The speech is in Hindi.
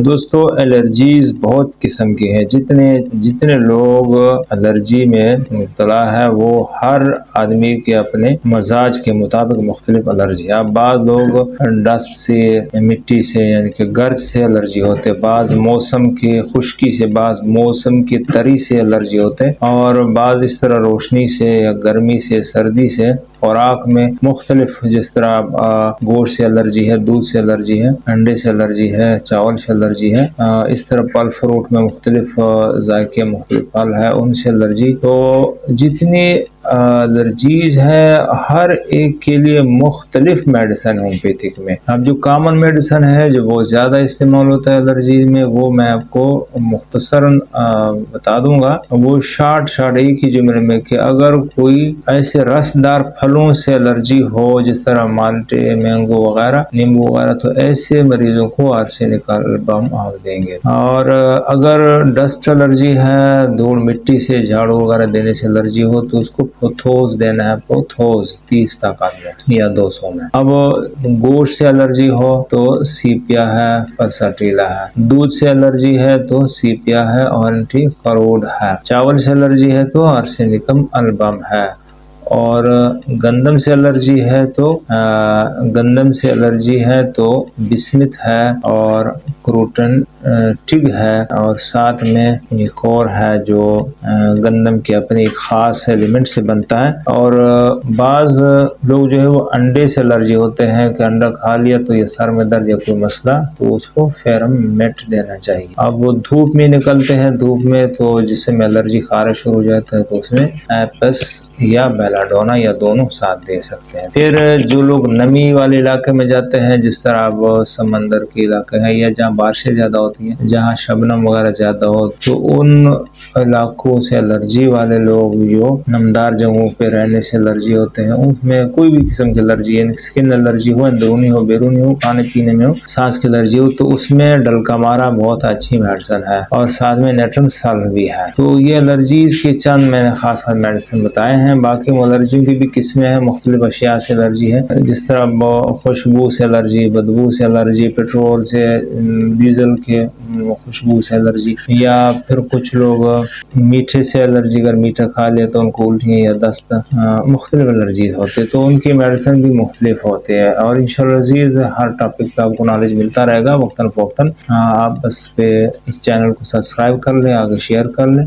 दोस्तों, एलर्जीज बहुत किस्म की हैं। जितने जितने लोग एलर्जी में मुब्तला है वो हर आदमी के अपने मजाज के मुताबिक मुख्तलिफ एलर्जी है। बाद लोग डस्ट से, मिट्टी से यानी कि गर्द से एलर्जी होते, बाज़ मौसम की खुश्की से, बाज़ मौसम की तरी से एलर्जी होते, और बाज़ इस तरह रोशनी से या गर्मी से, सर्दी से। खुराक में मुख्तलिफ, जिस तरह गोश्त से एलर्जी है, दूध से एलर्जी है, अंडे से एलर्जी है, चावल से एलर्जी है, इस तरह फल फ्रूट में मुख्तलिफ जायके, मुख्तलिफ फल है, उनसे एलर्जी। तो जितनी एलर्जीज है हर एक के लिए मुख्तलिफ मेडिसन होम्योपैथिक में। अब जो कॉमन मेडिसन है जो बहुत ज़्यादा इस्तेमाल होता है एलर्जी में, वो मैं आपको मुख्तसरन बता दूंगा। वो शार्ट एक ही जुमले में कि अगर कोई ऐसे रसदार फलों से एलर्जी हो, जिस तरह माल्टे, मैंगो वगैरह, नींबू वगैरह, तो ऐसे मरीजों को आर्सेनिक एल्बम आप देंगे। और अगर डस्ट एलर्जी है, धूल मिट्टी से झाड़ू वगैरह देने से एलर्जी हो, तो उसको पोथोस देना है, पोथोस 30 ताकत में या 200 में। अब गोश्त से एलर्जी हो तो सीपिया है, पल्साटीला है। दूध से एलर्जी है तो सीपिया है और एंटी करोड है। चावल से एलर्जी है तो आर्सेनिकम एल्बम है। और गंदम से एलर्जी है तो बिस्मिथ है और क्रूटन टिग है, और साथ में एक और है जो गंदम के अपने एक खास एलिमेंट से बनता है। और बाज़ लोग जो है वो अंडे से एलर्जी होते हैं कि अंडा खा लिया तो ये सर में दर्द या कोई मसला, तो उसको फेरम मेट देना चाहिए। अब वो धूप में निकलते हैं, धूप में तो जिससे एलर्जी खारिश शुरू हो जाता है, तो उसमें एपस या बेलाडोना या दोनों साथ दे सकते हैं। फिर जो लोग नमी वाले इलाके में जाते हैं, जिस तरह अब समंदर के इलाके हैं या जहाँ बारिशें ज़्यादा होती हैं, जहाँ शबनम वगैरह ज़्यादा हो, तो उन इलाकों से एलर्जी वाले लोग जो नमदार जगहों पे रहने से एलर्जी होते हैं, उनमें कोई भी किस्म की एलर्जी यानी स्किन एलर्जी हो, अंदरूनी हो, बैरूनी हो, खाने पीने में हो, सांस की एलर्जी हो, तो उसमें डलकामारा बहुत अच्छी मेडिसिन है और साथ में नेट्रम साल भी है। तो ये एलर्जीज के चंद मैंने खास मेडिसिन बताए हैं। बाकी एलर्जी की भी किस्में हैं, मुख्तलिफ अशिया से एलर्जी है, जिस तरह खुशबू से एलर्जी, बदबू से एलर्जी, पेट्रोल से, डीजल के खुशबू से एलर्जी, या फिर कुछ लोग मीठे से एलर्जी, अगर मीठा खा लिया तो उनको उल्टियाँ या दस्त, मुख्तलिफ एलर्जीज होते, तो उनकी मेडिसिन भी मुख्तलिफ होते हैं। और इंशाअल्लाह हर टॉपिक पर आपको नॉलेज मिलता रहेगा वक्तन फ़वक्तन। आप बस पे इस चैनल को सब्सक्राइब कर लें, आगे शेयर कर लें।